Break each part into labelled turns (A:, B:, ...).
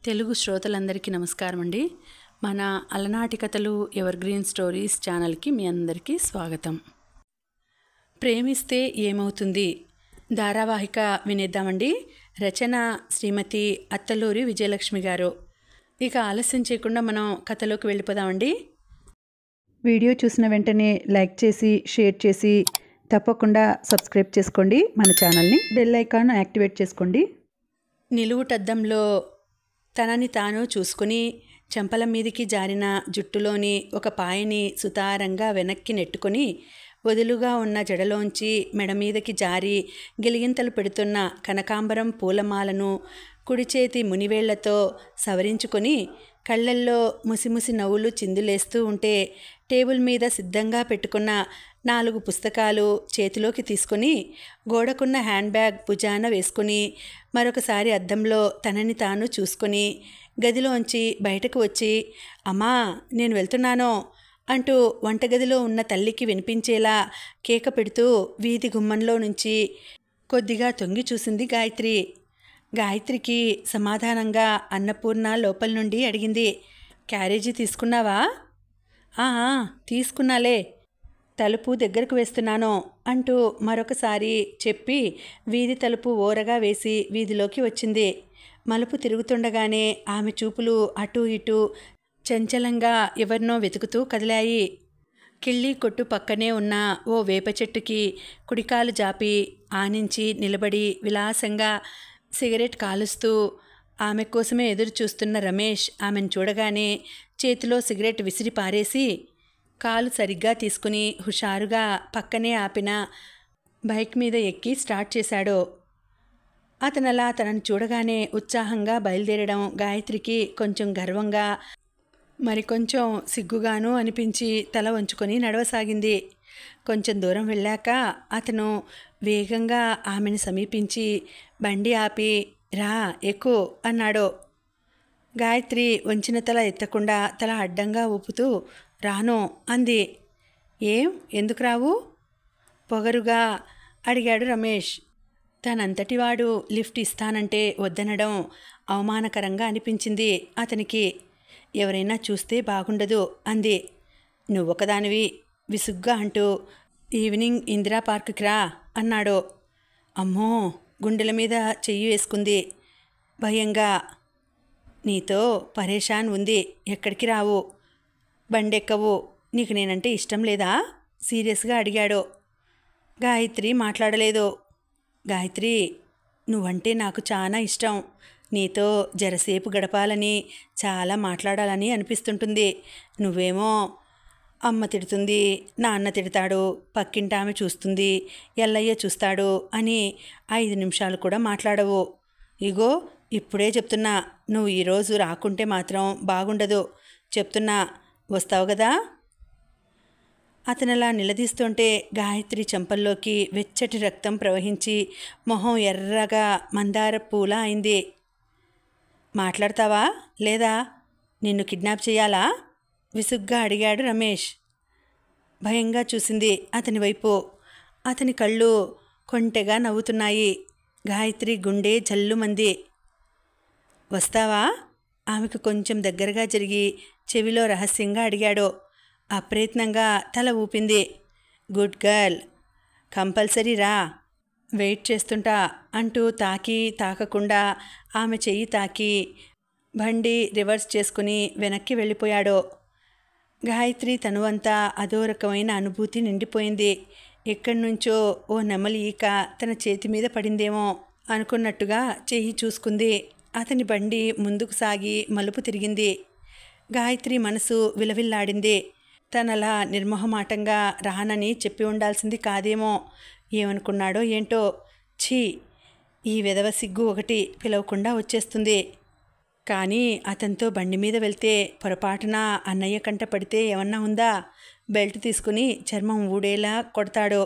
A: తెలుగు శ్రోతలందరికీ నమస్కారం అండి. మన అలనాటి కథలు ఎవర్ గ్రీన్ స్టోరీస్ ఛానల్కి మీ అందరికీ స్వాగతం. ప్రేమిస్తే ఏమవుతుంది ధారావాహిక వినేద్దామండి. రచన శ్రీమతి అత్తలూరి విజయలక్ష్మి గారు. ఇక ఆలస్యం చేయకుండా మనం కథలోకి వెళ్ళిపోదామండి. వీడియో చూసిన వెంటనే లైక్ చేసి షేర్ చేసి తప్పకుండా సబ్స్క్రైబ్ చేసుకోండి. మన ఛానల్ని బెల్ ఐకాన్ యాక్టివేట్ చేసుకోండి. నిలువుటద్దంలో తనని తాను చూసుకుని చెంపల మీదికి జారిన జుట్టులోని ఒక పాయని సుతారంగా వెనక్కి నెట్టుకొని వదులుగా ఉన్న జడలోంచి మెడ మీదకి జారి గిలిగింతలు పెడుతున్న కనకాంబరం పూలమాలను కుడి చేతి మునివేళ్లతో సవరించుకొని కళ్ళల్లో ముసిముసి నవ్వులు చిందులేస్తూ ఉంటే టేబుల్ మీద సిద్ధంగా పెట్టుకున్న 4 పుస్తకాలు చేతిలోకి తీసుకొని గోడకున్న హ్యాండ్ బ్యాగ్ భుజాన వేసుకుని మరొకసారి అద్దంలో తనని తాను చూసుకొని గదిలోంచి బయటకు వచ్చి అమ్మా నేను వెళ్తున్నానో అంటూ వంటగదిలో ఉన్న తల్లికి వినిపించేలా కేక పెడుతూ వీధి గుమ్మంలో నుంచి కొద్దిగా తొంగి చూసింది గాయత్రి. గాయత్రికి సమాధానంగా అన్నపూర్ణ లోపల నుండి అడిగింది, క్యారేజీ తీసుకున్నావా? తీసుకున్నాలే, తలుపు దగ్గరకు వేస్తున్నాను అంటూ మరొకసారి చెప్పి వీధి తలుపు ఓరగా వేసి వీధిలోకి వచ్చింది. మలుపు తిరుగుతుండగానే ఆమె చూపులు అటూ ఇటూ చంచలంగా ఎవరినో వెతుకుతూ కదిలాయి. కిళ్ళి కొట్టు పక్కనే ఉన్న ఓ వేప చెట్టుకి కుడికాలు జాపి ఆనించి నిలబడి విలాసంగా సిగరెట్ కాలుస్తూ ఆమె కోసమే ఎదురు చూస్తున్న రమేష్ ఆమెను చూడగానే చేతిలో సిగరెట్ విసిరి పారేసి కాలు సరిగ్గా తీసుకుని హుషారుగా పక్కనే ఆపిన బైక్ మీద ఎక్కి స్టార్ట్ చేశాడు. అతనలా తనను చూడగానే ఉత్సాహంగా బయలుదేరడం గాయత్రికి కొంచెం గర్వంగా మరికొంచెం సిగ్గుగాను అనిపించి తల వంచుకొని నడవసాగింది. కొంచెం దూరం వెళ్ళాక అతను వేగంగా ఆమెను సమీపించి బండి ఆపి రా ఎక్కు అన్నాడు. గాయత్రి వంచిన తల ఎత్తకుండా తల అడ్డంగా ఊపుతూ రాను అంది. ఏం ఎందుకు రావు? పొగరుగా అడిగాడు రమేష్. తనంతటివాడు లిఫ్ట్ ఇస్తానంటే వద్దనడం అవమానకరంగా అనిపించింది అతనికి. ఎవరైనా చూస్తే బాగుండదు అంది. నువ్వొకదానివి విసుగ్గా అంటూ ఈవినింగ్ ఇందిరా పార్క్కి రా అన్నాడు. అమ్మో, గుండెల మీద చెయ్యి వేసుకుంది భయంగా. నీతో పరేషాన్ ఉంది, ఎక్కడికి రావు, బండెక్కవు, నీకు నేనంటే ఇష్టం లేదా? సీరియస్గా అడిగాడు. గాయత్రి మాట్లాడలేదు. గాయత్రి, నువ్వంటే నాకు చాలా ఇష్టం, నీతో జరసేపు గడపాలని చాలా మాట్లాడాలని అనిపిస్తుంటుంది. నువ్వేమో అమ్మ తిడుతుంది, నాన్న తిడతాడు, పక్కింటి ఆమె చూస్తుంది, ఎల్లయ్య చూస్తాడు అని 5 నిమిషాలు కూడా మాట్లాడవు. ఇగో ఇప్పుడే చెప్తున్నా, నువ్వు ఈరోజు రాకుంటే మాత్రం బాగుండదు చెప్తున్నా, వస్తావు కదా? అతనలా నిలదీస్తుంటే గాయత్రి చెంపల్లోకి వెచ్చటి రక్తం ప్రవహించి మొహం ఎర్రగా మందార పూలా అయింది. మాట్లాడతావా లేదా? నిన్ను కిడ్నాప్ చేయాలా? విసుగ్గా అడిగాడు రమేష్. భయంగా చూసింది అతని వైపు. అతని కళ్ళు కొంటెగా నవ్వుతున్నాయి. గాయత్రి గుండె జల్లుమంది. వస్తావా? ఆమెకు కొంచెం దగ్గరగా జరిగి చెవిలో రహస్యంగా అడిగాడు. అప్రయత్నంగా తల ఊపింది. గుడ్ గర్ల్, కంపల్సరీ రా, వెయిట్ చేస్తుంటా అంటూ తాకకుండా ఆమె చెయ్యి తాకి బండి రివర్స్ చేసుకుని వెనక్కి వెళ్ళిపోయాడు. గాయత్రి తనువంతా అదో రకమైన అనుభూతి నిండిపోయింది. ఎక్కడి నుంచో ఓ నెమలి ఈక తన చేతి మీద పడిందేమో అనుకున్నట్టుగా చెయ్యి చూసుకుంది. అతని బండి ముందుకు సాగి మలుపు తిరిగింది. గాయత్రి మనసు విలవిల్లాడింది. తనలా నిర్మోహమాటంగా రానని చెప్పి ఉండాల్సింది కాదేమో. ఏమనుకున్నాడో ఏంటో. ఛీ, ఈ వెధవ సిగ్గు ఒకటి పిలవకుండా వచ్చేస్తుంది. కానీ అతనితో బండి మీద వెళ్తే పొరపాటున అన్నయ్య కంట పడితే ఏమన్నా ఉందా? బెల్ట్ తీసుకుని చర్మం ఊడేలా కొడతాడు.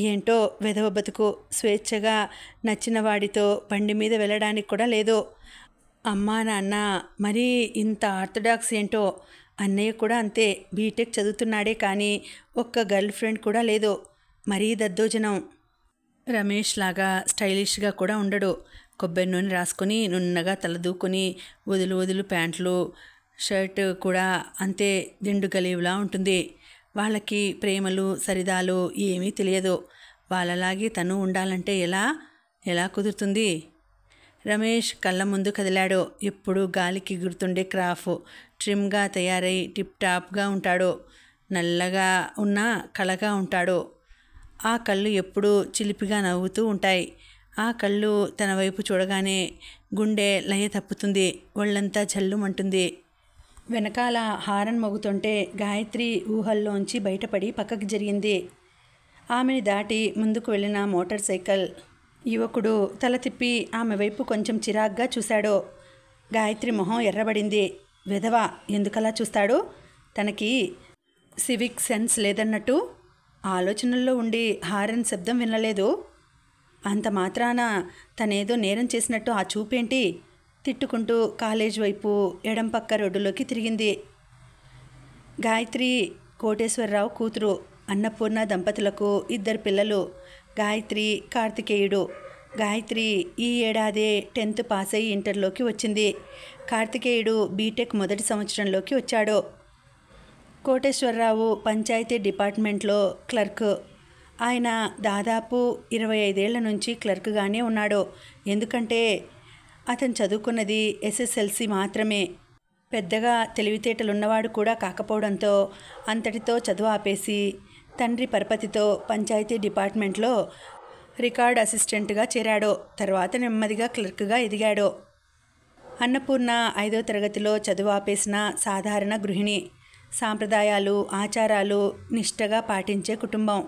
A: ఏంటో వెధవ బతుకు. స్వేచ్ఛగా నచ్చిన వాడితో బండి మీద వెళ్ళడానికి కూడా లేదు. అమ్మా నాన్న మరీ ఇంత ఆర్థడాక్స్ ఏంటో. అన్నయ్య కూడా అంతే, బీటెక్ చదువుతున్నాడే కానీ ఒక్క గర్ల్ ఫ్రెండ్ కూడా లేదు. మరీ దద్దోజనం. రమేష్ లాగా స్టైలిష్గా కూడా ఉండడు. కొబ్బరి నూనె రాసుకొని నున్నగా తలదూకొని వదులు ప్యాంట్లు, షర్ట్ కూడా అంతే దిండు గలీవులా ఉంటుంది. వాళ్ళకి ప్రేమలు సరిదాలు ఏమీ తెలియదు. వాళ్ళలాగే తను ఉండాలంటే ఎలా కుదురుతుంది? రమేష్ కళ్ళ ముందు కదిలాడు. ఎప్పుడు గాలికి ఎగురుతుండే క్రాఫ్, ట్రిమ్గా తయారై టిప్ టాప్గా ఉంటాడు. నల్లగా ఉన్న కళగా ఉంటాడు. ఆ కళ్ళు ఎప్పుడూ చిలిపిగా నవ్వుతూ ఉంటాయి. ఆ కళ్ళు తన వైపు చూడగానే గుండె లయ తప్పుతుంది. ఒళ్ళంతా జల్లుమంటుంది. వెనకాల హారన్ మోగుతుంటే గాయత్రి ఊహల్లోంచి బయటపడి పక్కకి జరిగింది. ఆమెని దాటి ముందుకు వెళ్ళిన మోటార్ సైకిల్ యువకుడు తల తిప్పి ఆమె వైపు కొంచెం చిరాగ్గా చూశాడు. గాయత్రి మొహం ఎర్రబడింది. వెధవ, ఎందుకలా చూస్తాడు? తనకి సివిక్ సెన్స్ లేదన్నట్టు ఆలోచనల్లో ఉండి హారన్ శబ్దం వినలేదు. అంత మాత్రాన తనేదో నేరం చేసినట్టు ఆ చూపేంటి? తిట్టుకుంటూ కాలేజ్ వైపు ఎడం పక్క రోడ్డులోకి తిరిగింది. గాయత్రి కోటేశ్వరరావు కూతురు. అన్నపూర్ణ దంపతులకు 2 పిల్లలు, గాయత్రి, కార్తికేయుడు. గాయత్రి ఈ ఏడాదే 10th పాస్ అయ్యి ఇంటర్లోకి వచ్చింది. కార్తికేయుడు బీటెక్ మొదటి సంవత్సరంలోకి వచ్చాడు. కోటేశ్వరరావు పంచాయతీ డిపార్ట్మెంట్లో క్లర్క్. ఆయన దాదాపు 25 ఏళ్ల నుంచి క్లర్క్గానే ఉన్నాడు. ఎందుకంటే అతను చదువుకున్నది SSLC మాత్రమే. పెద్దగా తెలివితేటలున్నవాడు కూడా కాకపోవడంతో అంతటితో చదువు ఆపేసి తండ్రి పరపతితో పంచాయతీ డిపార్ట్మెంట్లో రికార్డ్ అసిస్టెంట్గా చేరాడు. తర్వాత నెమ్మదిగా క్లర్క్గా ఎదిగాడు. అన్నపూర్ణ 5వ తరగతిలో చదువు ఆపేసిన సాధారణ గృహిణి. సాంప్రదాయాలు, ఆచారాలు నిష్టగా పాటించే కుటుంబం.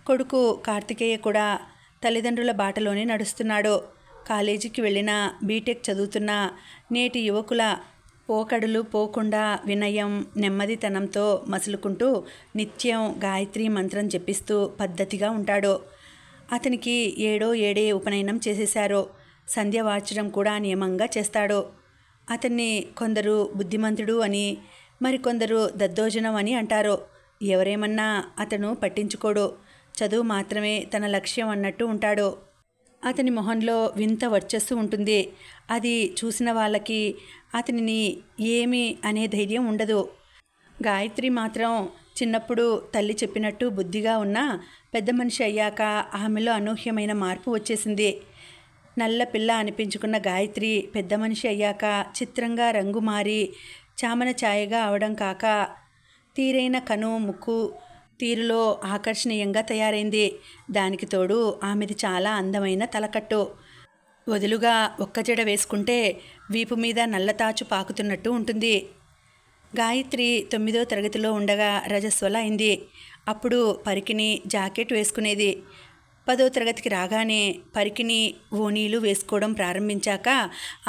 A: కొడుకు కార్తికేయ కూడా తల్లిదండ్రుల బాటలోనే నడుస్తున్నాడు. కాలేజీకి వెళ్ళిన, బీటెక్ చదువుతున్న నేటి యువకుల పోకడులు పోకుండా వినయం, నెమ్మదితనంతో మసులుకుంటూ నిత్యం గాయత్రి మంత్రం జపిస్తూ పద్ధతిగా ఉంటాడు. అతనికి 7 ఉపనయనం చేసేశారు. సంధ్య వార్చడం కూడా నియమంగా చేస్తాడు. అతన్ని కొందరు బుద్ధిమంతుడు అని, మరికొందరు దద్దోజనం అని అంటారు. ఎవరేమన్నా అతను పట్టించుకోడు. చదువు మాత్రమే తన లక్ష్యం అన్నట్టు ఉంటాడు. అతని మొహంలో వింత వర్చస్సు ఉంటుంది. అది చూసిన వాళ్ళకి అతనిని ఏమి అనే ధైర్యం ఉండదు. గాయత్రి మాత్రం చిన్నప్పుడు తల్లి చెప్పినట్టు బుద్ధిగా ఉన్నా పెద్ద మనిషి అయ్యాక ఆమెలో అనూహ్యమైన మార్పు వచ్చేసింది. నల్ల పిల్ల అనిపించుకున్న గాయత్రి పెద్ద మనిషి అయ్యాక చిత్రంగా రంగు మారి చామన ఛాయగా అవడం కాక తీరైన కను ముక్కు తీరులో ఆకర్షణీయంగా తయారైంది. దానికి తోడు ఆమెది చాలా అందమైన తలకట్టు. వదులుగా ఒక్క జడ వేసుకుంటే వీపు మీద నల్లతాచు పాకుతున్నట్టు ఉంటుంది. గాయత్రి 9వ తరగతిలో ఉండగా రజస్వల అయింది. అప్పుడు పరికిని, జాకెట్ వేసుకునేది. 10వ తరగతికి రాగానే పరికిని, ఓనీలు వేసుకోవడం ప్రారంభించాక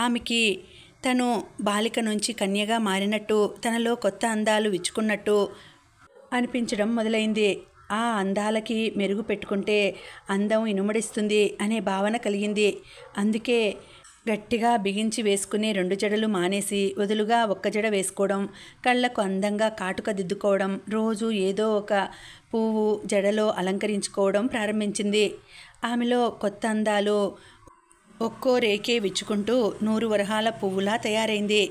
A: ఆమెకి తను బాలిక నుంచి కన్యగా మారినట్టు, తనలో కొత్త అందాలు విచ్చుకున్నట్టు అనిపించడం మొదలైంది. ఆ అందాలకి మెరుగు పెట్టుకుంటే అందం ఇనుమడిస్తుంది అనే భావన కలిగింది. అందుకే గట్టిగా బిగించి వేసుకునే 2 జడలు మానేసి వదులుగా ఒక్క జడ వేసుకోవడం, కళ్ళకు అందంగా కాటుక దిద్దుకోవడం, రోజు ఏదో ఒక పువ్వు జడలో అలంకరించుకోవడం ప్రారంభించింది. ఆమెలో కొత్త అందాలు ఒక్కో రేకే విచ్చుకుంటూ 100 వరహాల పువ్వులా తయారైంది.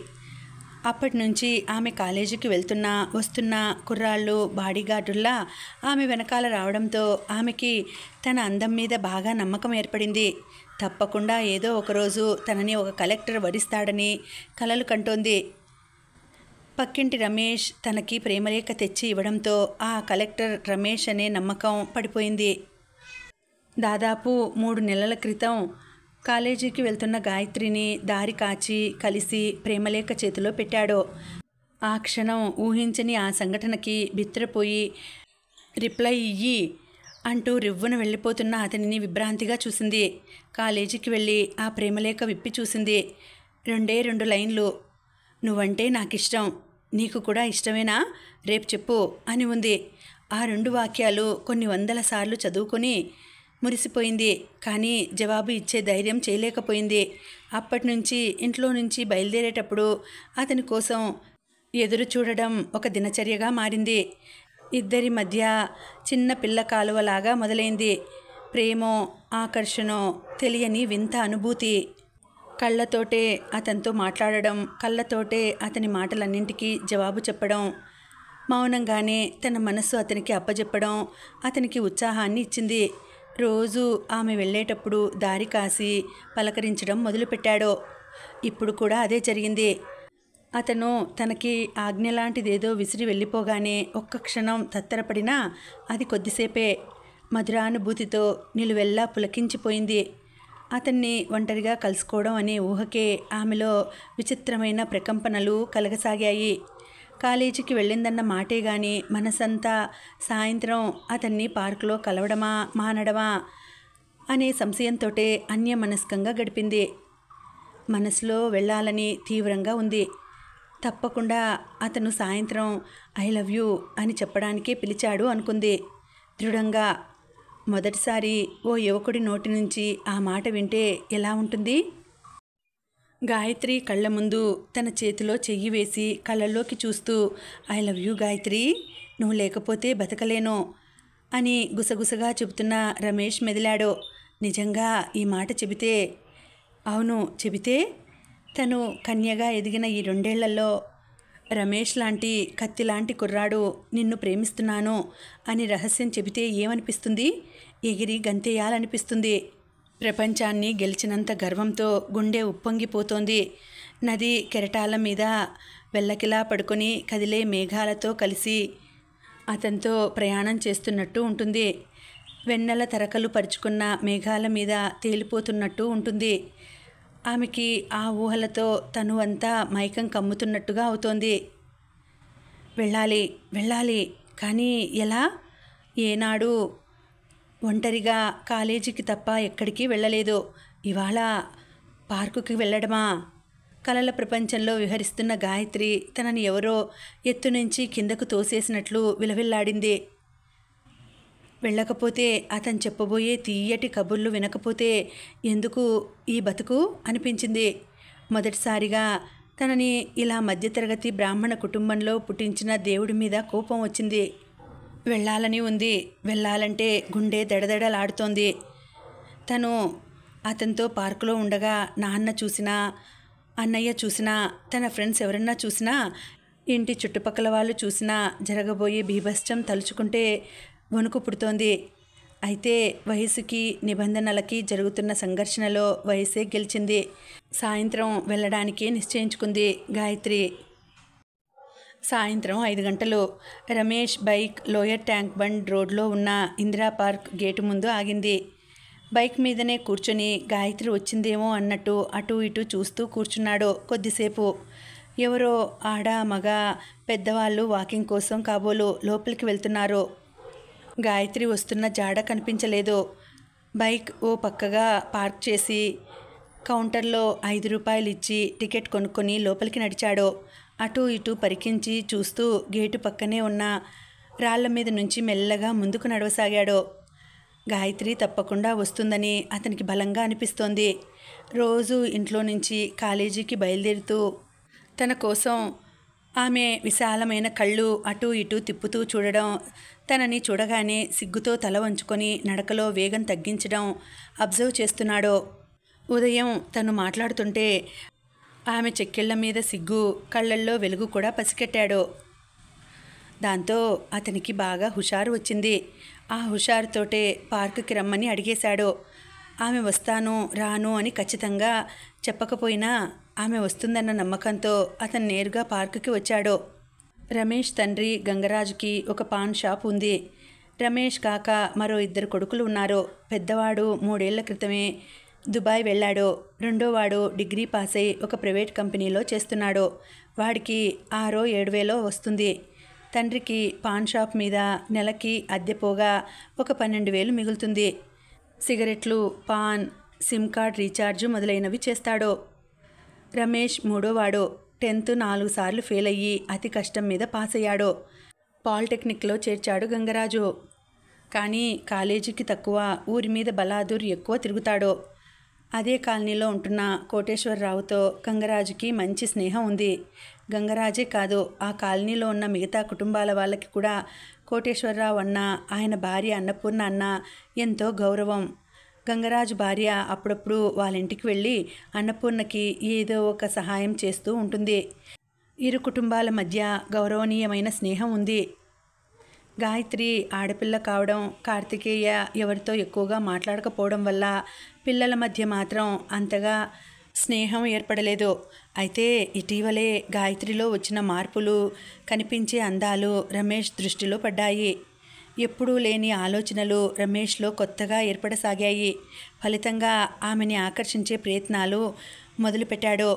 A: అప్పటి నుంచి ఆమె కాలేజీకి వెళ్తున్నా వస్తున్న కుర్రాళ్ళు, బాడీగార్డుల్లా ఆమె వెనకాల రావడంతో ఆమెకి తన అందం మీద బాగా నమ్మకం ఏర్పడింది. తప్పకుండా ఏదో ఒకరోజు తనని ఒక కలెక్టర్ వరిస్తాడని కలలు కంటోంది. పక్కింటి రమేష్ తనకి ప్రేమలేఖ తెచ్చి ఇవ్వడంతో ఆ కలెక్టర్ రమేష్ అనే నమ్మకం పడిపోయింది. దాదాపు 3 నెలల క్రితం కాలేజీకి వెళ్తున్న గాయత్రిని దారి కాచి కలిసి ప్రేమలేఖ చేతిలో పెట్టాడు. ఆ క్షణం ఊహించని ఆ సంఘటనకి బిత్తరపోయి రిప్లై ఇయ్యి అంటూ రివ్వున వెళ్ళిపోతున్న అతనిని విభ్రాంతిగా చూసింది. కాలేజీకి వెళ్ళి ఆ ప్రేమలేఖ విప్పి చూసింది. 2 లైన్లు. నువ్వంటే నాకిష్టం, నీకు కూడా ఇష్టమేనా? రేపు చెప్పు అని ఉంది. ఆ 2 వాక్యాలు కొన్ని వందల సార్లు చదువుకొని మురిసిపోయింది. కానీ జవాబు ఇచ్చే ధైర్యం చేయలేకపోయింది. అప్పటి నుంచి ఇంట్లో నుంచి బయలుదేరేటప్పుడు అతని కోసం ఎదురు చూడడం ఒక దినచర్యగా మారింది. ఇద్దరి మధ్య చిన్న పిల్ల కాలువలాగా మొదలైంది. ప్రేమో, ఆకర్షణో, తెలియని వింత అనుభూతి. కళ్ళతోటే అతనితో మాట్లాడడం, కళ్ళతోటే అతని మాటలన్నింటికీ జవాబు చెప్పడం, మౌనంగానే తన మనస్సు అతనికి అప్పజెప్పడం అతనికి ఉత్సాహాన్ని ఇచ్చింది. రోజు ఆమె వెళ్ళేటప్పుడు దారి కాసి పలకరించడం మొదలుపెట్టాడు. ఇప్పుడు కూడా అదే జరిగింది. అతను తనకి ఆజ్ఞలాంటిదేదో విసిరి వెళ్ళిపోగానే ఒక్క క్షణం తత్తరపడినా అది కొద్దిసేపే. మధురానుభూతితో నిలువెల్లా పులకించిపోయింది. అతన్ని ఒంటరిగా కలుసుకోవడం అనే ఊహకే ఆమెలో విచిత్రమైన ప్రకంపనలు కలగసాగాయి. కాలేజీకి వెళ్ళిందన్న మాటే గాని మనసంతా సాయంత్రం అతన్ని పార్కులో కలవడమా మానడమా అనే సంశయంతోటే అన్యమనస్కంగా గడిపింది. మనసులో వెళ్ళాలని తీవ్రంగా ఉంది. తప్పకుండా అతను సాయంత్రం ఐ లవ్ యూ అని చెప్పడానికే పిలిచాడు అనుకుంది దృఢంగా. మొదటిసారి ఓ యువకుడి నోటి నుంచి ఆ మాట వింటే ఎలా ఉంటుంది? గాయత్రి కళ్ళ ముందు తన చేతిలో చెయ్యి వేసి కళ్ళల్లోకి చూస్తూ ఐ లవ్ యూ గాయత్రి, నువ్వు లేకపోతే బతకలేను అని గుసగుసగా చెబుతున్న రమేష్ మెదిలాడు. నిజంగా ఈ మాట చెబితే? అవును, చెబితే తను కన్యగా ఎదిగిన ఈ 2 ఏళ్లలో రమేష్ లాంటి కత్తిలాంటి కుర్రాడు నిన్ను ప్రేమిస్తున్నాను అని రహస్యం చెబితే ఏమనిపిస్తుంది? ఎగిరి గంతేయాలనిపిస్తుంది. ప్రపంచాన్ని గెలిచినంత గర్వంతో గుండె ఉప్పొంగిపోతోంది. నది కెరటాల మీద వెల్లకిలా పడుకొని కదిలే మేఘాలతో కలిసి అతనితో ప్రయాణం చేస్తున్నట్టు ఉంటుంది. వెన్నెల తరకలు పరుచుకున్న మేఘాల మీద తేలిపోతున్నట్టు ఉంటుంది. ఆమెకి ఆ ఊహలతో తను అంతా మైకం కమ్ముతున్నట్టుగా అవుతోంది. వెళ్ళాలి, వెళ్ళాలి, కానీ ఎలా? ఏనాడు ఒంటరిగా కాలేజీకి తప్ప ఎక్కడికి వెళ్ళలేదు. ఇవాళ పార్కుకి వెళ్ళడమా? కలల ప్రపంచంలో విహరిస్తున్న గాయత్రి తనని ఎవరో ఎత్తు నుంచి కిందకు తోసేసినట్లు విలవిల్లాడింది. వెళ్ళకపోతే, అతను చెప్పబోయే తీయటి కబుర్లు వినకపోతే ఎందుకు ఈ బతుకు అనిపించింది. మొదటిసారిగా తనని ఇలా మధ్యతరగతి బ్రాహ్మణ కుటుంబంలో పుట్టించిన దేవుడి మీద కోపం వచ్చింది. వెళ్ళాలని ఉంది. వెళ్ళాలంటే గుండె దడదడలాడుతోంది. తను అతనితో పార్కులో ఉండగా నాన్న చూసినా, అన్నయ్య చూసినా, తన ఫ్రెండ్స్ ఎవరన్నా చూసినా, ఇంటి చుట్టుపక్కల వాళ్ళు చూసినా జరగబోయే బీభత్సం తలుచుకుంటే వణుకు పుడుతోంది. అయితే వయసుకి నిబంధనలకి జరుగుతున్న సంఘర్షణలో వయసే గెలిచింది. సాయంత్రం వెళ్ళడానికే నిశ్చయించుకుంది గాయత్రి. సాయంత్రం 5 గంటలు. Ramesh bike lower tank bund రోడ్లో ఉన్న ఇందిరా పార్క్ గేటు ముందు ఆగింది. బైక్ మీదనే కూర్చొని గాయత్రి వచ్చిందేమో అన్నట్టు అటూ ఇటూ చూస్తూ కూర్చున్నాడు కొద్దిసేపు. ఎవరో ఆడ మగ పెద్దవాళ్ళు వాకింగ్ కోసం కాబోలు లోపలికి వెళ్తున్నారు. గాయత్రి వస్తున్న జాడ కనిపించలేదు. బైక్ ఓ పక్కగా పార్క్ చేసి కౌంటర్లో 5 రూపాయలు ఇచ్చి టికెట్ కొనుక్కొని లోపలికి నడిచాడు. అటూ ఇటూ పరికించి చూస్తూ గేటు పక్కనే ఉన్న రాళ్ల మీద నుంచి మెల్లగా ముందుకు నడవసాగాడు. గాయత్రి తప్పకుండా వస్తుందని అతనికి బలంగా అనిపిస్తోంది. రోజు ఇంట్లో నుంచి కాలేజీకి బయలుదేరుతూ తన కోసం ఆమె విశాలమైన కళ్ళు అటూ ఇటూ తిప్పుతూ చూడడం, తనని చూడగానే సిగ్గుతో తల వంచుకొని నడకలో వేగం తగ్గించడం అబ్జర్వ్ చేస్తున్నాడు. ఉదయం తను మాట్లాడుతుంటే ఆమె చెక్కిళ్ల మీద సిగ్గు, కళ్ళల్లో వెలుగు కూడా పసికెట్టాడు. దాంతో అతనికి బాగా హుషారు వచ్చింది. ఆ హుషారుతోటే పార్కుకి రమ్మని అడిగేశాడు. ఆమె వస్తాను రాను అని ఖచ్చితంగా చెప్పకపోయినా ఆమె వస్తుందన్న నమ్మకంతో అతను నేరుగా పార్కుకి వచ్చాడు. రమేష్ తండ్రి గంగరాజుకి ఒక పాన్ షాప్ ఉంది. రమేష్ కాక మరో 2 కొడుకులు ఉన్నారు. పెద్దవాడు 3 ఏళ్ల క్రితమే దుబాయ్ వెళ్ళాడు. రెండోవాడు డిగ్రీ పాస్ అయి ఒక ప్రైవేట్ కంపెనీలో చేస్తున్నాడు. వాడికి 6,000-7,000 వస్తుంది. తండ్రికి పాన్ షాప్ మీద నెలకి అద్దెపోగా ఒక 12,000 మిగులుతుంది. సిగరెట్లు, పాన్, సిమ్ కార్డ్ రీఛార్జు మొదలైనవి చేస్తాడు. రమేష్ మూడోవాడు. 10th 4 సార్లు ఫెయిల్ అయ్యి అతి కష్టం మీద పాస్ అయ్యాడు. పాలిటెక్నిక్లో చేర్చాడు గంగరాజు. కానీ కాలేజీకి తక్కువ, ఊరి మీద బలాదూర్ ఎక్కువ తిరుగుతాడు. అదే కాలనీలో ఉంటున్న కోటేశ్వరరావుతో గంగరాజుకి మంచి స్నేహం ఉంది. గంగరాజే కాదు, ఆ కాలనీలో ఉన్న మిగతా కుటుంబాల వాళ్ళకి కూడా కోటేశ్వరరావు అన్న, ఆయన భార్య అన్నపూర్ణ అన్న ఎంతో గౌరవం. గంగరాజు భార్య అప్పుడప్పుడు వాళ్ళ ఇంటికి వెళ్ళి అన్నపూర్ణకి ఏదో ఒక సహాయం చేస్తూ ఉంటుంది. ఇరు కుటుంబాల మధ్య గౌరవనీయమైన స్నేహం ఉంది. గాయత్రి ఆడపిల్ల కావడం, కార్తికేయ ఎవరితో ఎక్కువగా మాట్లాడకపోవడం వల్ల పిల్లల మధ్య మాత్రం అంతగా స్నేహం ఏర్పడలేదు. అయితే ఇటీవలే గాయత్రిలో వచ్చిన మార్పులు, కనిపించే అందాలు రమేష్ దృష్టిలో పడ్డాయి. ఎప్పుడూ లేని ఆలోచనలు రమేష్లో కొత్తగా ఏర్పడసాగాయి. ఫలితంగా ఆమెని ఆకర్షించే ప్రయత్నాలు మొదలుపెట్టాడు.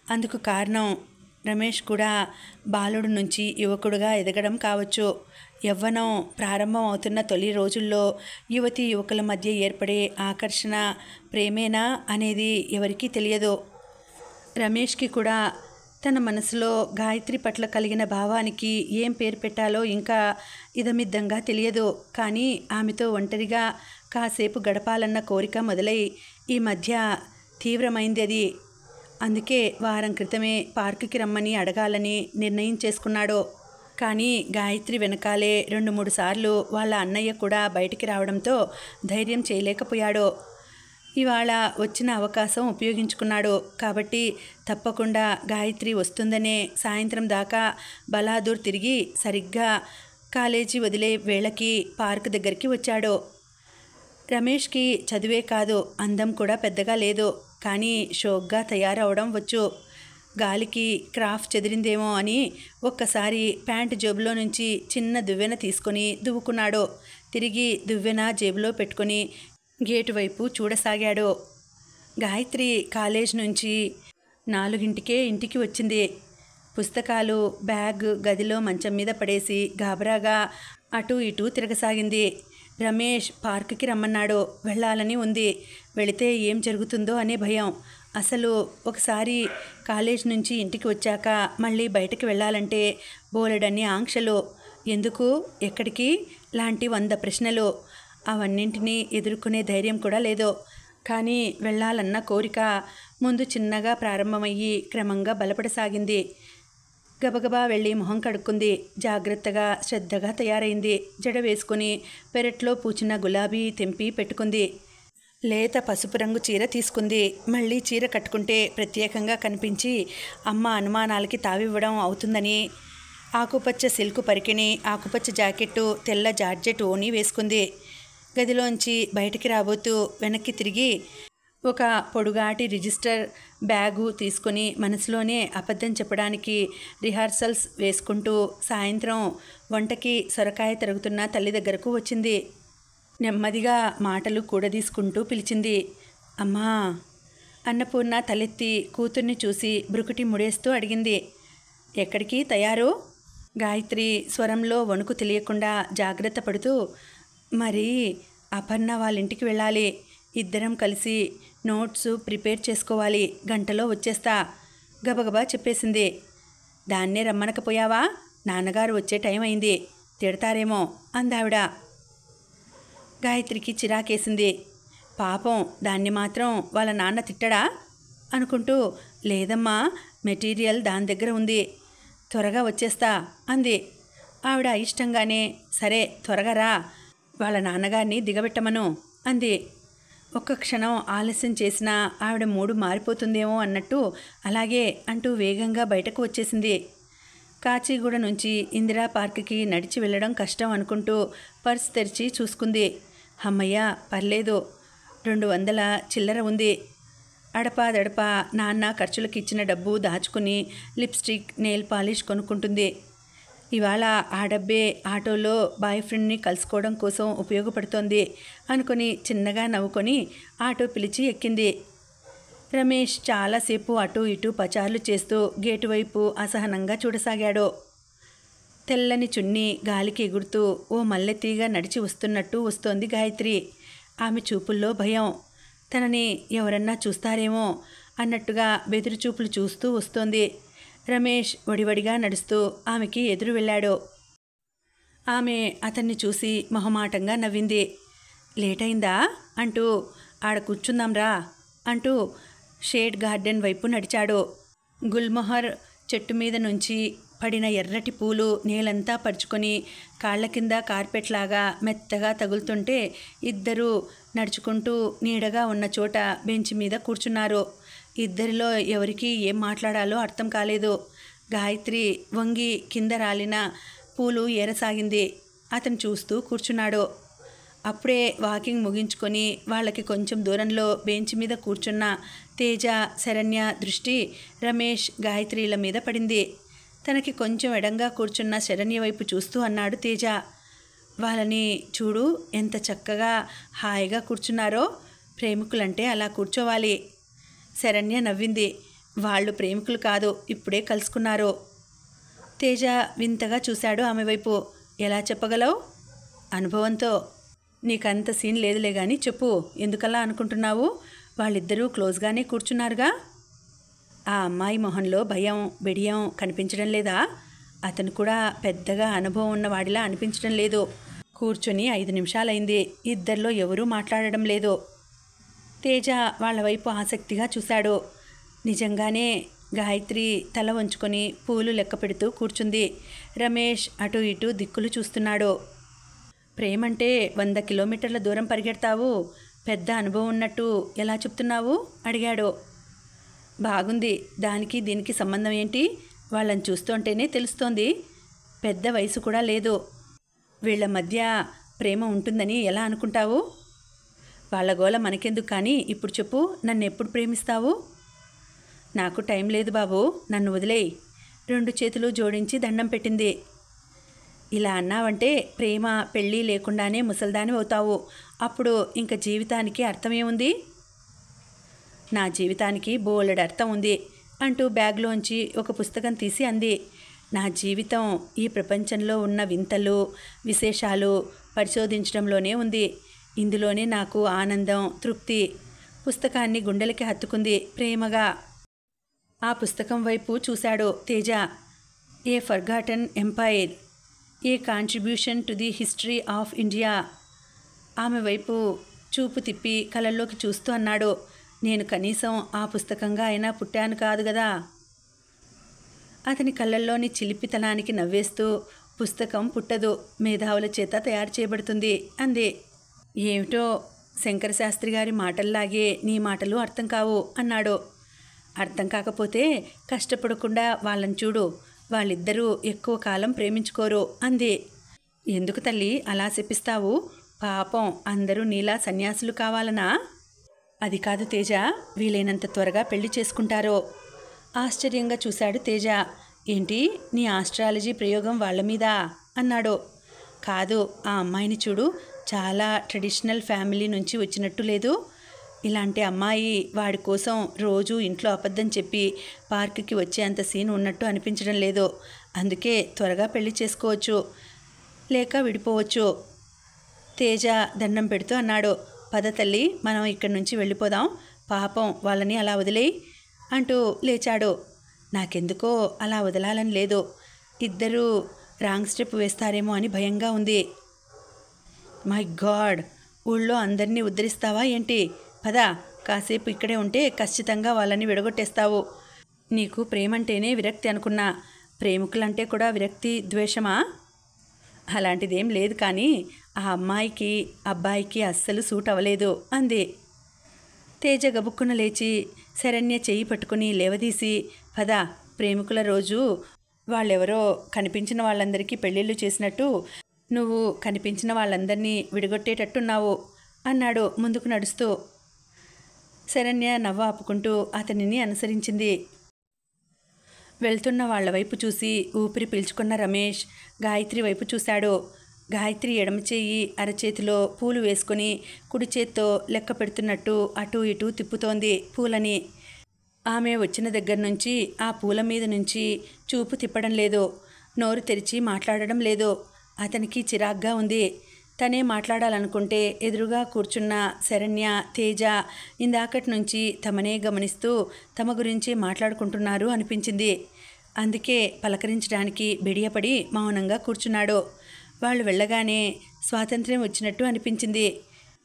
A: అందుకు కారణం రమేష్ కూడా బాలుడు నుంచి యువకుడుగా ఎదగడం కావచ్చు. యవ్వనం ప్రారంభం అవుతున్న తొలి రోజుల్లో యువతీ యువకుల మధ్య ఏర్పడే ఆకర్షణ ప్రేమేనా అనేది ఎవరికీ తెలియదు. రమేష్కి కూడా తన మనసులో గాయత్రి పట్ల కలిగిన భావానికి ఏం పేరు పెట్టాలో ఇంకా ఇదమిద్దంగా తెలియదు. కానీ ఆమెతో ఒంటరిగా కాసేపు గడపాలన్న కోరిక మొదలై ఈ మధ్య తీవ్రమైంది అది. అందుకే వారం క్రితమే పార్కుకి రమ్మని అడగాలని నిర్ణయం చేసుకున్నాడు. కానీ గాయత్రి వెనకాలే 2-3 సార్లు వాళ్ళ అన్నయ్య కూడా బయటికి రావడంతో ధైర్యం చేయలేకపోయాడు. ఇవాళ వచ్చిన అవకాశం ఉపయోగించుకున్నాడు. కాబట్టి తప్పకుండా గాయత్రి వస్తుందనే సాయంత్రం దాకా బలాదూర్ తిరిగి సరిగ్గా కాలేజీ వదిలే వేళకి పార్క్ దగ్గరికి వచ్చాడు. రమేష్కి చదువే కాదు, అందం కూడా పెద్దగా లేదు. కానీ షోక్గా తయారవడం వచ్చు. గాలికి క్రాఫ్ చెదిరిందేమో అని ఒక్కసారి ప్యాంటు జేబులో నుంచి చిన్న దువ్వెన తీసుకొని దువ్వుకున్నాడు. తిరిగి దువ్వెన జేబులో పెట్టుకొని గేటు వైపు చూడసాగాడు. గాయత్రి కాలేజ్ నుంచి 4 ఇంటికి వచ్చింది. పుస్తకాలు, బ్యాగ్ గదిలో మంచం మీద పడేసి గాబరాగా అటూ ఇటూ తిరగసాగింది. రమేష్ పార్కుకి రమ్మన్నాడు. వెళ్ళాలని ఉంది. వెళితే ఏం జరుగుతుందో అనే భయం. అసలు ఒకసారి కాలేజ్ నుంచి ఇంటికి వచ్చాక మళ్ళీ బయటకు వెళ్ళాలంటే బోలెడన్ని ఆంక్షలు. ఎందుకు, ఎక్కడికి లాంటి 100 ప్రశ్నలు. అవన్నింటినీ ఎదుర్కొనే ధైర్యం కూడా లేదు. కానీ వెళ్ళాలన్న కోరిక ముందు చిన్నగా ప్రారంభమయ్యి క్రమంగా బలపడసాగింది. గబగబా వెళ్ళి మొహం కడుక్కుంది. జాగ్రత్తగా శ్రద్ధగా తయారైంది. జడ వేసుకుని పెరట్లో పూచిన గులాబీ తెంపి పెట్టుకుంది. లేత పసుపు రంగు చీర తీసుకుంది. మళ్ళీ చీర కట్టుకుంటే ప్రత్యేకంగా కనిపించి అమ్మ అనుమానాలకి తావివ్వడం అవుతుందని ఆకుపచ్చ సిల్కు పరికిణి, ఆకుపచ్చ జాకెట్టు, తెల్ల జార్జెట్ ఓని వేసుకుంది. గదిలోంచి బయటికి రాబోతూ వెనక్కి తిరిగి ఒక పొడుగాటి రిజిస్టర్ బ్యాగు తీసుకుని మనసులోనే అబద్ధం చెప్పడానికి రిహార్సల్స్ వేసుకుంటూ సాయంత్రం వంటకి సొరకాయ తరుగుతున్న తల్లి దగ్గరకు వచ్చింది. నెమ్మదిగా మాటలు కూడదీసుకుంటూ పిలిచింది. అమ్మా. అన్నపూర్ణ తలెత్తి కూతుర్ని చూసి బ్రుకుటి ముడేస్తూ అడిగింది. ఎక్కడికి తయారు? గాయత్రి స్వరంలో వణుకు తెలియకుండా జాగ్రత్త పడుతూ, మరి అపర్ణ వాళ్ళింటికి వెళ్ళాలి. ఇద్దరం కలిసి నోట్స్ ప్రిపేర్ చేసుకోవాలి. గంటలో వచ్చేస్తా గబగబా చెప్పేసింది. దాన్నే రమ్మనకపోయావా? నాన్నగారు వచ్చే టైం అయింది, తిడతారేమో అందావిడ. గాయత్రికి చిరాకేసింది. పాపం, దాన్ని మాత్రం వాళ్ళ నాన్న తిట్టడా అనుకుంటూ, లేదమ్మా, మెటీరియల్ దాని దగ్గర ఉంది, త్వరగా వచ్చేస్తా అంది. ఆవిడ ఇష్టంగానే సరే త్వరగా రా, వాళ్ళ నాన్నగారిని దిగబెట్టమను అంది. ఒక్క క్షణం ఆలస్యం చేసినా ఆవిడ మూడు మారిపోతుందేమో అన్నట్టు అలాగే అంటూ వేగంగా బయటకు వచ్చేసింది. కాచిగూడ నుంచి ఇందిరా పార్క్కి నడిచి వెళ్ళడం కష్టం అనుకుంటూ పర్స్ తెరిచి చూసుకుంది. అమ్మయ్య, పర్లేదు, 200 చిల్లర ఉంది. అడపాదడపా నాన్న ఖర్చులకు ఇచ్చిన డబ్బు దాచుకుని లిప్స్టిక్, నెయిల్ పాలిష్ కొనుక్కుంటుంది. ఇవాళ ఆ డబ్బే ఆటోలో బాయ్ ఫ్రెండ్ని కలుసుకోవడం కోసం ఉపయోగపడుతోంది అనుకుని చిన్నగా నవ్వుకొని ఆటో పిలిచి ఎక్కింది. రమేష్ చాలాసేపు అటూ ఇటూ పచార్లు చేస్తూ గేటు వైపు అసహనంగా చూడసాగాడు. తెల్లని చున్నీ గాలికి ఎగురుతూ ఓ మల్లెతీగ నడిచి వస్తున్నట్టు వస్తోంది గాయత్రి. ఆమె చూపుల్లో భయం. తనని ఎవరన్నా చూస్తారేమో అన్నట్టుగా బెదురుచూపులు చూస్తూ వస్తోంది. రమేష్ వడివడిగా నడుస్తూ ఆమెకి ఎదురు వెళ్ళాడు. ఆమె అతన్ని చూసి మొహమాటంగా నవ్వింది. లేటైందా అంటూ, ఆడ కూర్చుందాంరా అంటూ షేడ్ గార్డెన్ వైపు నడిచాడు. గుల్మొహర్ చెట్టు మీద నుంచి పడిన ఎర్రటి పూలు నేలంతా పరుచుకొని కాళ్ల కింద కార్పెట్లాగా మెత్తగా తగులుతుంటే ఇద్దరూ నడుచుకుంటూ నీడగా ఉన్న చోట బెంచ్ మీద కూర్చున్నారు. ఇద్దరిలో ఎవరికి ఏం మాట్లాడాలో అర్థం కాలేదు. గాయత్రి వంగి కింద రాలిన పూలు ఏరసాగింది. అతను చూస్తూ కూర్చున్నాడు. అప్పుడే వాకింగ్ ముగించుకొని వాళ్ళకి కొంచెం దూరంలో బెంచ్ మీద కూర్చున్న తేజ, శరణ్య దృష్టి రమేష్, గాయత్రిల మీద పడింది. తనకి కొంచెం ఎడంగా కూర్చున్న శరణ్య వైపు చూస్తూ అన్నాడు తేజ. వాళ్ళని చూడు, ఎంత చక్కగా హాయిగా కూర్చున్నారో. ప్రేమికులంటే అలా కూర్చోవాలి. శరణ్య నవ్వింది. వాళ్ళు ప్రేమికులు కాదు, ఇప్పుడే కలుసుకున్నారు. తేజ వింతగా చూశాడు ఆమె వైపు. ఎలా చెప్పగలవు? అనుభవంతో. నీకంత సీన్ లేదులే కానీ చెప్పు, ఎందుకలా అనుకుంటున్నావు? వాళ్ళిద్దరూ క్లోజ్గానే కూర్చున్నారుగా. ఆ అమ్మాయి మొహంలో భయం, బిడియం కనిపించడం లేదా? అతను కూడా పెద్దగా అనుభవం ఉన్నవాడిలా అనిపించడం లేదు. కూర్చొని 5 నిమిషాలైంది. ఇద్దరిలో ఎవరూ మాట్లాడడం లేదు. తేజ వాళ్ళ వైపు ఆసక్తిగా చూశాడు. నిజంగానే గాయత్రి తల వంచుకొని పూలు లెక్క పెడుతూ కూర్చుంది. రమేష్ అటు ఇటు దిక్కులు చూస్తున్నాడు. ప్రేమంటే 100 కిలోమీటర్ల దూరం పరిగెడతావు, పెద్ద అనుభవం ఉన్నట్టు ఎలా చెప్తున్నావు? అడిగాడు. బాగుంది, దానికి దీనికి సంబంధం ఏంటి? వాళ్ళని చూస్తుంటేనే తెలుస్తోంది. పెద్ద వయసు కూడా లేదు. వీళ్ళ మధ్య ప్రేమ ఉంటుందని ఎలా అనుకుంటావు? వాళ్ళ గోల మనకెందుకు కానీ ఇప్పుడు చెప్పు, నన్ను ఎప్పుడు ప్రేమిస్తావు? నాకు టైం లేదు బాబు, నన్ను వదిలేయి. 2 చేతులు జోడించి దండం పెట్టింది. ఇలా అన్నావంటే ప్రేమ పెళ్ళి లేకుండానే ముసల్దాని అవుతావు. అప్పుడు ఇంక జీవితానికి అర్థమేముంది? నా జీవితానికి బోలెడు అర్థం ఉంది అంటూ బ్యాగ్లోంచి ఒక పుస్తకం తీసి అంది. నా జీవితం ఈ ప్రపంచంలో ఉన్న వింతలు, విశేషాలు పరిశోధించడంలోనే ఉంది. ఇందులోనే నాకు ఆనందం, తృప్తి. పుస్తకాన్ని గుండెలకి హత్తుకుంది ప్రేమగా. ఆ పుస్తకం వైపు చూశాడు Teja. A forgotten empire, a contribution to the history of India. ఆమె వైపు చూపు తిప్పి కళ్ళల్లోకి చూస్తూ అన్నాడు. నేను కనీసం ఆ పుస్తకంగా అయినా పుట్టాను కాదు కదా. అతని కళ్ళల్లోని చిలిపితనానికి నవ్వేస్తూ, పుస్తకం పుట్టదు, మేధావుల చేత తయారు చేయబడుతుంది అంది. ఏమిటో శంకరశాస్త్రి గారి మాటల్లాగే నీ మాటలు అర్థం కావు అన్నాడు. అర్థం కాకపోతే కష్టపడకుండా వాళ్ళని చూడు, వాళ్ళిద్దరూ ఎక్కువ కాలం ప్రేమించుకోరు అంది. ఎందుకు తల్లి అలా శపిస్తావు? పాపం అందరూ నీలా సన్యాసులు కావాలనా? అది కాదు తేజ, వీలైనంత త్వరగా పెళ్లి చేసుకుంటారో. ఆశ్చర్యంగా చూశాడు తేజ. ఏంటి నీ ఆస్ట్రాలజీ ప్రయోగం వాళ్ళ మీద అన్నాడు. కాదు, ఆ అమ్మాయిని చూడు, చాలా ట్రెడిషనల్ ఫ్యామిలీ నుంచి వచ్చినట్టు లేదు. ఇలాంటి అమ్మాయి వాడి కోసం రోజు ఇంట్లో అబద్ధం చెప్పి పార్కుకి వచ్చేంత సీన్ ఉన్నట్టు అనిపించడం లేదు. అందుకే త్వరగా పెళ్లి చేసుకోవచ్చు, లేక విడిపోవచ్చు. తేజ దండం పెడుతూ అన్నాడు. పద తల్లి, మనం ఇక్కడి నుంచి వెళ్ళిపోదాం. పాపం వాళ్ళని అలా వదిలేయి అంటూ లేచాడు. నాకెందుకో అలా వదలాలని లేదు. ఇద్దరూ రాంగ్ స్టెప్ వేస్తారేమో అని భయంగా ఉంది. మై గాడ్, ఊళ్ళో అందరినీ ఉద్ధరిస్తావా ఏంటి? పద, కాసేపు ఇక్కడే ఉంటే ఖచ్చితంగా వాళ్ళని విడగొట్టేస్తావు. నీకు ప్రేమంటేనే విరక్తి అనుకున్నా, ప్రేమికులంటే కూడా విరక్తి, ద్వేషమా? అలాంటిదేం లేదు, కానీ ఆ అమ్మాయికి అబ్బాయికి అస్సలు సూట్ అవ్వలేదు అంది. తేజ గబుక్కున లేచి శరణ్య చెయ్యి పట్టుకుని లేవదీసి, పద, ప్రేమికుల రోజు వాళ్ళెవరో కనిపించిన వాళ్ళందరికీ పెళ్ళిళ్ళు చేసినట్టు నువ్వు కనిపించిన వాళ్ళందరినీ విడగొట్టేటట్టున్నావు అన్నాడు ముందుకు నడుస్తూ. శరణ్య నవ్వు ఆపుకుంటూ అతనిని అనుసరించింది. వెళ్తున్న వాళ్ల వైపు చూసి ఊపిరి పీల్చుకున్న రమేష్ గాయత్రి వైపు చూశాడు. గాయత్రి ఎడమ చేయి అరచేతిలో పూలు వేసుకుని కుడి చేత్తో లెక్క పెడుతున్నట్టు అటూ ఇటూ తిప్పుతోంది పూలని. ఆమె వచ్చిన దగ్గర నుంచి ఆ పూల మీద నుంచి చూపు తిప్పడం లేదు, నోరు తెరిచి మాట్లాడడం లేదు. అతనికి చిరాగ్గా ఉంది. తనే మాట్లాడాలనుకుంటే ఎదురుగా కూర్చున్న శరణ్య, తేజ ఇందాకటి నుంచి తమనే గమనిస్తూ తమ గురించి మాట్లాడుకుంటున్నారు అనిపించింది. అందుకే పలకరించడానికి బిడియపడి మౌనంగా కూర్చున్నాడు. వాళ్ళు వెళ్ళగానే స్వాతంత్ర్యం వచ్చినట్టు అనిపించింది.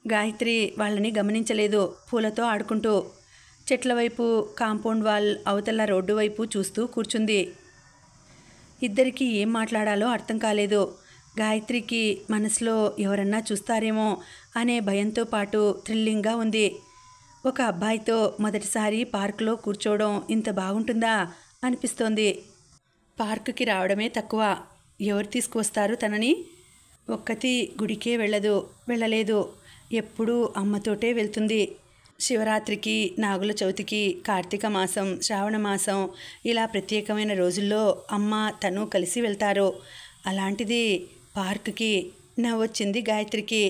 A: గాయత్రి వాళ్ళని గమనించలేదు. పూలతో ఆడుకుంటూ చెట్ల వైపు, కాంపౌండ్ వాల్ అవతల రోడ్డు వైపు చూస్తూ కూర్చుంది. ఇద్దరికీ ఏం మాట్లాడాలో అర్థం కాలేదు. గాయత్రికి మనసులో ఎవరన్నా చూస్తారేమో అనే భయంతో పాటు థ్రిల్లింగ్గా ఉంది. ఒక అబ్బాయితో మొదటిసారి పార్కులో కూర్చోవడం ఇంత బాగుంటుందా అనిపిస్తోంది. పార్కుకి రావడమే తక్కువ, ఎవరు తీసుకువస్తారు తనని? ఒక్కతి గుడికే వెళ్ళలేదు. ఎప్పుడూ అమ్మతోటే వెళ్తుంది. శివరాత్రికి, నాగుల చవితికి, కార్తీక మాసం, శ్రావణ మాసం ఇలా ప్రత్యేకమైన రోజుల్లో అమ్మ తను కలిసి వెళ్తారు. అలాంటిది పార్కుకి. నవ్వొచ్చింది గాయత్రికి.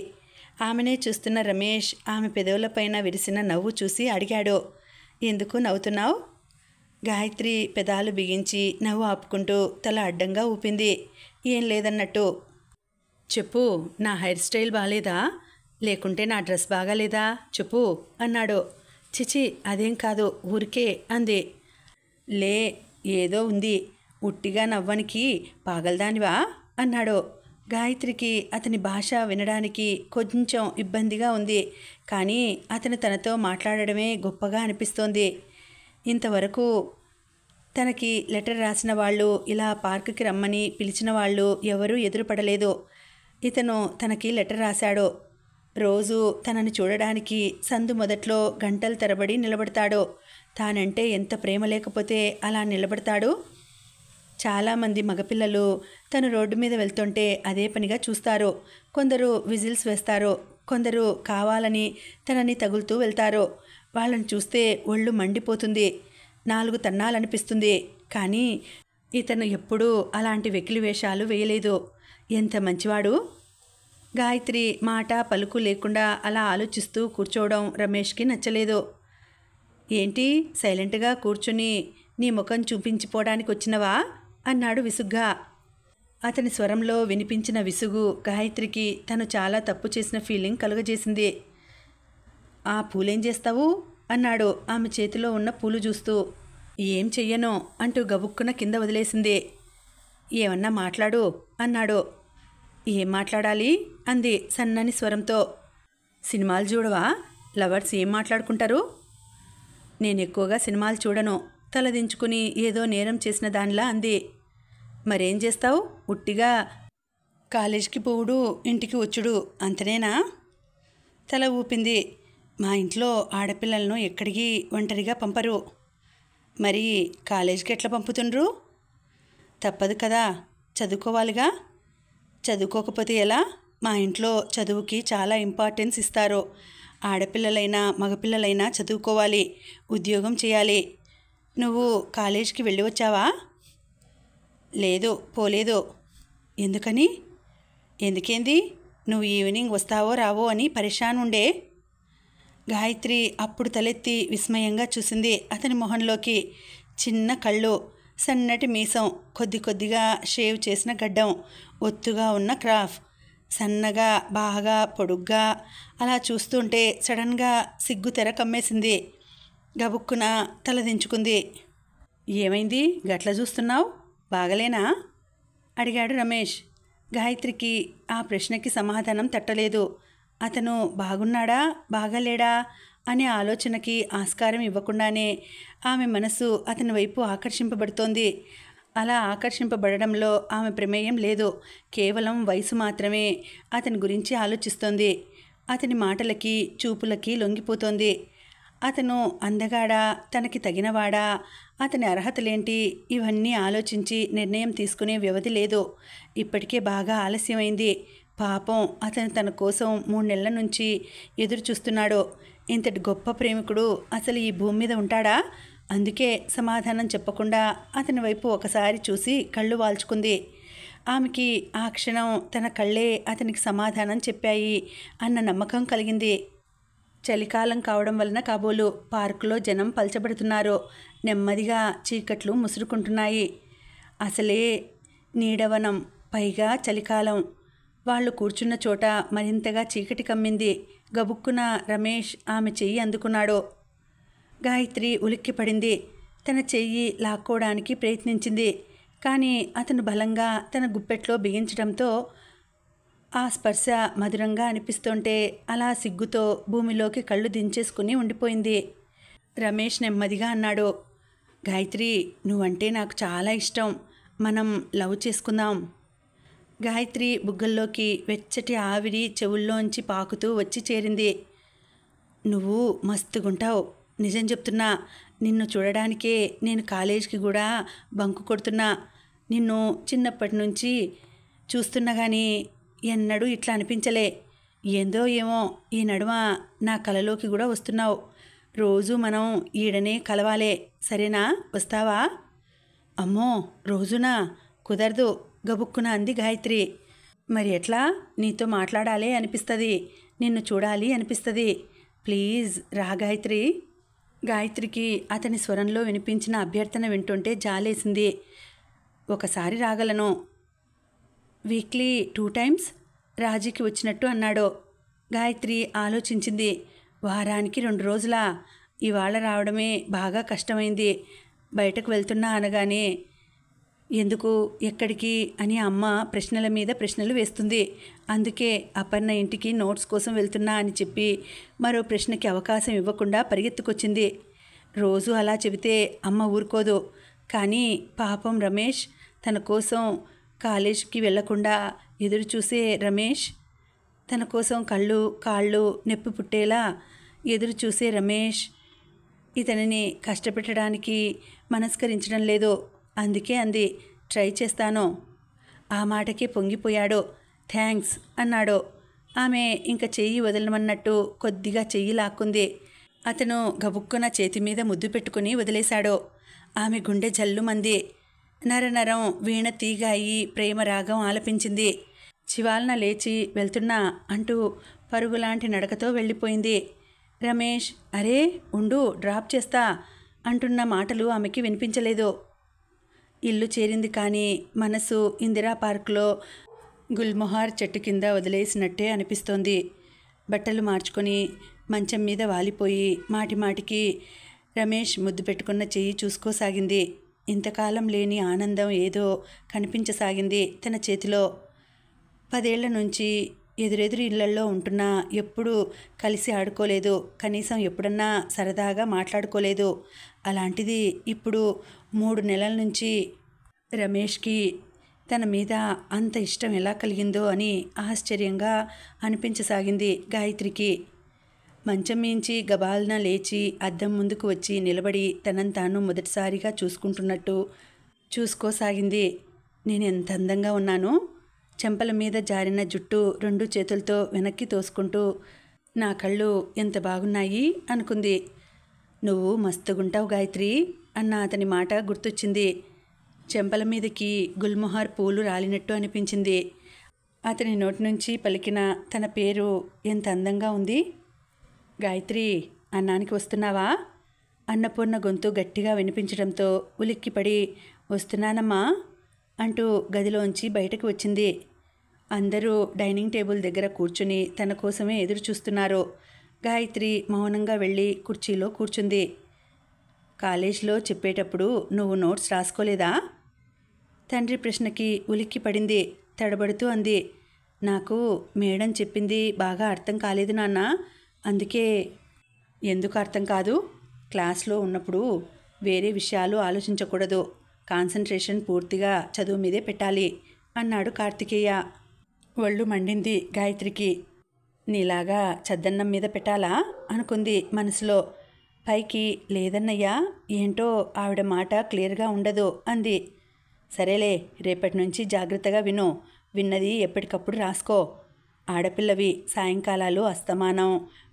A: ఆమెనే చూస్తున్న రమేష్ ఆమె పెదవులపైన విరిసిన నవ్వు చూసి అడిగాడు, ఎందుకు నవ్వుతున్నావు? గాయత్రి పెదాలు బిగించి నవ్వు ఆపుకుంటూ తల అడ్డంగా ఊపింది. ఏం లేదన్నట్టు. చెప్పు, నా హెయిర్ స్టైల్ బాగాలేదా? లేకుంటే నా డ్రెస్ బాగాలేదా చెప్పు అన్నాడు. చిచి అదేం కాదు, ఊరికే అంది. లే, ఏదో ఉంది, ఉట్టిగా నవ్వనికి పాగలదానివా అన్నాడు. గాయత్రికి అతని భాష వినడానికి కొంచెం ఇబ్బందిగా ఉంది. కానీ అతను తనతో మాట్లాడడమే గొప్పగా అనిపిస్తోంది. ఇంతవరకు తనకి లెటర్ రాసిన వాళ్ళు, ఇలా పార్కుకి రమ్మని పిలిచిన వాళ్ళు ఎవరూ ఎదురుపడలేదు. ఇతను తనకి లెటర్ రాశాడు. రోజు తనని చూడడానికి సందు మొదట్లో గంటల తరబడి నిలబడతాడు. తానంటే ఎంత ప్రేమ లేకపోతే అలా నిలబడతాడు? చాలామంది మగపిల్లలు తను రోడ్డు మీద వెళ్తుంటే అదే పనిగా చూస్తారు. కొందరు విజిల్స్ వేస్తారు, కొందరు కావాలని తనని తగులుతూ వెళ్తారు. వాళ్ళని చూస్తే ఒళ్ళు మండిపోతుంది, 4 తన్నాలనిపిస్తుంది. కానీ ఇతను ఎప్పుడూ అలాంటి వెకిలి వేషాలు వేయలేదు. ఎంత మంచివాడు! గాయత్రి మాట పలుకు లేకుండా అలా ఆలోచిస్తూ కూర్చోవడం రమేష్కి నచ్చలేదు. ఏంటి సైలెంట్గా కూర్చుని నీ ముఖం చూపించిపోవడానికి వచ్చినవా అన్నాడు విసుగ్గా. అతని స్వరంలో వినిపించిన విసుగు గాయత్రికి తను చాలా తప్పు చేసిన ఫీలింగ్ కలుగజేసింది. ఆ పూలేం చేస్తావు అన్నాడు ఆమె చేతిలో ఉన్న పూలు చూస్తూ. ఏం చెయ్యను అంటూ గబుక్కున కింద వదిలేసింది. ఏమన్నా మాట్లాడు అన్నాడు. ఏం మాట్లాడాలి అంది సన్నని స్వరంతో. సినిమాలు చూడవా? లవర్స్ ఏం మాట్లాడుకుంటారు? నేను ఎక్కువగా సినిమాలు చూడను, తలదించుకుని ఏదో నేరం చేసిన దానిలా అంది. మరేం చేస్తావు? ఉట్టిగా కాలేజీకి పోవుడు, ఇంటికి వచ్చుడు అంతనేనా? తల ఊపింది. మా ఇంట్లో ఆడపిల్లలను ఎక్కడికి ఒంటరిగా పంపరు. మరి కాలేజీకి ఎట్లా పంపుతుండ్రు? తప్పదు కదా, చదువుకోవాలిగా. చదువుకోకపోతే ఎలా? మా ఇంట్లో చదువుకి చాలా ఇంపార్టెన్స్ ఇస్తారు. ఆడపిల్లలైనా మగపిల్లలైనా చదువుకోవాలి, ఉద్యోగం చేయాలి. నువ్వు కాలేజీకి వెళ్ళి వచ్చావా? లేదు, పోలేదు. ఎందుకని? ఎందుకేంది? నువ్వు ఈవినింగ్ వస్తావో రావో అని పరేషాన్ ఉండే. గాయత్రి అప్పుడు తలెత్తి విస్మయంగా చూసింది అతని మొహంలోకి. చిన్న కళ్ళు, సన్నటి మీసం, కొద్దిగా షేవ్ చేసిన గడ్డం, ఒత్తుగా ఉన్న క్రాఫ్, సన్నగా బాగా పొడుగ్గా. అలా చూస్తుంటే సడన్గా సిగ్గు తెర కమ్మేసింది. గబుక్కున తలదించుకుంది. ఏమైంది గట్ల చూస్తున్నావు? బాగలేనా అడిగాడు రమేష్. గాయత్రికి ఆ ప్రశ్నకి సమాధానం తట్టలేదు. అతను బాగున్నాడా బాగాలేడా అనే ఆలోచనకి ఆస్కారం ఇవ్వకుండానే ఆమె మనసు అతని వైపు ఆకర్షింపబడుతోంది. అలా ఆకర్షింపబడడంలో ఆమె ప్రమేయం లేదు. కేవలం వయసు మాత్రమే అతని గురించి ఆలోచిస్తోంది. అతని మాటలకి చూపులకి లొంగిపోతోంది. అతను అందగాడా, తనకి తగినవాడా, అతని అర్హతలేంటి, ఇవన్నీ ఆలోచించి నిర్ణయం తీసుకునే వ్యవధి లేదు. ఇప్పటికే బాగా ఆలస్యమైంది. పాపం అతను తన కోసం 3 నెలల నుంచి ఎదురు చూస్తున్నాడు. ఇంతటి గొప్ప ప్రేమికుడు అసలు ఈ భూమి మీద ఉంటాడా? అందుకే సమాధానం చెప్పకుండా అతని వైపు ఒకసారి చూసి కళ్ళు వాల్చుకుంది. ఆమెకి ఆ క్షణం తన కళ్ళే అతనికి సమాధానం చెప్పాయి అన్న నమ్మకం కలిగింది. చలికాలం కావడం వలన కాబోలు పార్కులో జనం పలచబడుతున్నారు. నెమ్మదిగా చీకట్లు ముసురుకుంటున్నాయి. అసలే నీడవనం, పైగా చలికాలం. వాళ్ళు కూర్చున్న చోట మరింతగా చీకటి కమ్మింది. గబుక్కున రమేష్ ఆమె చెయ్యి అందుకున్నాడు. గాయత్రి ఉలిక్కిపడింది. తన చెయ్యి లాక్కోవడానికి ప్రయత్నించింది. కానీ అతను బలంగా తన గుప్పెట్లో బిగించడంతో ఆ స్పర్శ మధురంగా అనిపిస్తుంటే అలా సిగ్గుతో భూమిలోకి కళ్ళు దించేసుకుని ఉండిపోయింది. రమేష్ నెమ్మదిగా అన్నాడు, గాయత్రి, నువ్వంటే నాకు చాలా ఇష్టం. మనం లవ్ చేసుకుందాం. గాయత్రి బుగ్గల్లోకి వెచ్చటి ఆవిరి చెవుల్లోంచి పాకుతూ వచ్చి చేరింది. నువ్వు మస్తుగుంటావు, నిజం చెప్తున్నా. నిన్ను చూడడానికే నేను కాలేజీకి కూడా బంకు కొడుతున్నా. నిన్ను చిన్నప్పటి నుంచి చూస్తున్నా కానీ ఎన్నడూ ఇట్లా అనిపించలే. ఏందో ఏమో ఈ నడుమ నా కలలోకి కూడా వస్తున్నావు. రోజు మనం ఈడనే కలవాలే, సరేనా? వస్తావా? అమ్మో, రోజునా? కుదరదు, గబుక్కున అంది గాయత్రి. మరి ఎట్లా? నీతో మాట్లాడాలి అనిపిస్తుంది, నిన్ను చూడాలి అనిపిస్తుంది. ప్లీజ్ రా గాయత్రి. గాయత్రికి అతని స్వరంలో వినిపించిన అభ్యర్థన వింటుంటే జాలేసింది. ఒకసారి రాగలను, వీక్లీ 2 times రాజీకి వచ్చినట్టు అన్నాడు. గాయత్రి ఆలోచించింది. వారానికి 2 రోజులా? ఇవాళ రావడమే బాగా కష్టమైంది. బయటకు వెళ్తున్నా అనగానే ఎందుకు, ఎక్కడికి అని అమ్మ ప్రశ్నల మీద ప్రశ్నలు వేస్తుంది. అందుకే అపర్ణ ఇంటికి నోట్స్ కోసం వెళ్తున్నా అని చెప్పి మరో ప్రశ్నకి అవకాశం ఇవ్వకుండా పరిగెత్తుకొచ్చింది. రోజు అలా చెబితే అమ్మ ఊరుకోదు. కానీ పాపం రమేష్ తన కోసం కాలేజీకి వెళ్లకుండా ఎదురు చూసే రమేష్, తన కోసం కళ్ళు కాళ్ళు నొప్పి పుట్టేలా ఎదురు చూసే రమేష్ ఇతనిని కష్టపెట్టడానికి మనస్కరించడం లేదు. అందుకే అంది, ట్రై చేస్తాను. ఆ మాటకి పొంగిపోయాడు. థ్యాంక్స్ అన్నాడు. ఆమె ఇంక చెయ్యి వదలమన్నట్టు కొద్దిగా చెయ్యి లాక్కుంది. అతను గబుక్కున చేతి మీద ముద్దు పెట్టుకుని వదిలేశాడు. ఆమె గుండె జల్లుమంది. నరనరం వీణ తీగాయి ప్రేమ రాగం ఆలపించింది. చివాలన లేచి వెళ్తున్నా అంటూ పరుగులాంటి నడకతో వెళ్ళిపోయింది. రమేష్ అరే ఉండు, డ్రాప్ చేస్తా అంటున్న మాటలు ఆమెకి వినిపించలేదు. ఇల్లు చేరింది కానీ మనసు ఇందిరా పార్కులో గుల్మొహార్ చెట్టు కింద వదిలేసినట్టే అనిపిస్తోంది. బట్టలు మార్చుకొని మంచం మీద వాలిపోయి మాటిమాటికి రమేష్ ముద్దు పెట్టుకున్న చెయ్యి చూసుకోసాగింది. ఇంతకాలం లేని ఆనందం ఏదో కనిపించసాగింది తన చేతిలో. 10 ఏళ్ల నుంచి ఎదురెదురు ఇళ్లల్లో ఉంటున్నా ఎప్పుడూ కలిసి ఆడుకోలేదు, కనీసం ఎప్పుడన్నా సరదాగా మాట్లాడుకోలేదు. అలాంటిది ఇప్పుడు 3 నెలల నుంచి రమేష్కి తన మీద అంత ఇష్టం ఎలా కలిగిందో అని ఆశ్చర్యంగా అనిపించసాగింది గాయత్రికి. మంచం మించి గబాల్న లేచి అద్దం ముందుకు వచ్చి నిలబడి తనను తాను మొదటిసారిగా చూసుకుంటున్నట్టు చూసుకోసాగింది. నేను ఎంత అందంగా ఉన్నాను. చెంపల మీద జారిన జుట్టు 2 చేతులతో వెనక్కి తోసుకుంటూ నా కళ్ళు ఎంత బాగున్నాయి అనుకుంది. నువ్వు మస్తుగుంటావు గాయత్రి అన్న అతని మాట గుర్తొచ్చింది. చెంపల మీదకి గుల్మొహార్ పూలు రాలినట్టు అనిపించింది. అతని నోటి నుంచి పలికిన తన పేరు ఎంత అందంగా ఉంది. గాయత్రి, అన్నానికి వస్తున్నావా? అన్నపూర్ణ గొంతు గట్టిగా వినిపించడంతో ఉలిక్కిపడి వస్తున్నానమ్మా అంటూ గదిలోంచి బయటకు వచ్చింది. అందరూ డైనింగ్ టేబుల్ దగ్గర కూర్చుని తన కోసమే ఎదురు చూస్తున్నారు. గాయత్రి మౌనంగా వెళ్ళి కుర్చీలో కూర్చుంది. కాలేజీలో చెప్పేటప్పుడు నువ్వు నోట్స్ రాసుకోలేదా? తండ్రి ప్రశ్నకి ఉలిక్కి పడింది. తడబడుతూ అంది, నాకు మేడం చెప్పింది బాగా అర్థం కాలేదు నాన్న, అందుకే. ఎందుకు అర్థం కాదు? క్లాస్లో ఉన్నప్పుడు వేరే విషయాలు ఆలోచించకూడదు, కాన్సన్ట్రేషన్ పూర్తిగా చదువు మీదే పెట్టాలి అన్నాడు కార్తికేయ. ఒళ్ళు మండింది గాయత్రికి. నీలాగా చద్దన్నం మీద పెట్టాలా అనుకుంది మనసులో. పైకి లేదన్నయ్యా, ఏంటో ఆవిడ మాట క్లియర్గా ఉండదు అంది. సరేలే, రేపటి నుంచి జాగ్రత్తగా విను, విన్నది ఎప్పటికప్పుడు రాసుకో. ఆడపిల్లవి, సాయంకాలాలు అస్తమానం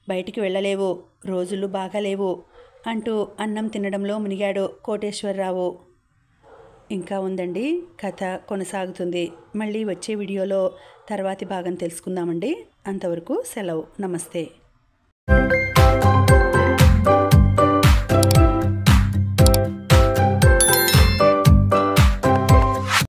A: బయటికి వెళ్ళలేవు, రోజులు బాగాలేవు అంటూ అన్నం తినడంలో మునిగాడు కోటేశ్వరరావు. ఇంకా ఉందండి, కథ కొనసాగుతుంది. మళ్ళీ వచ్చే వీడియోలో తర్వాతి భాగం తెలుసుకుందామండి. అంతవరకు సెలవు. నమస్తే.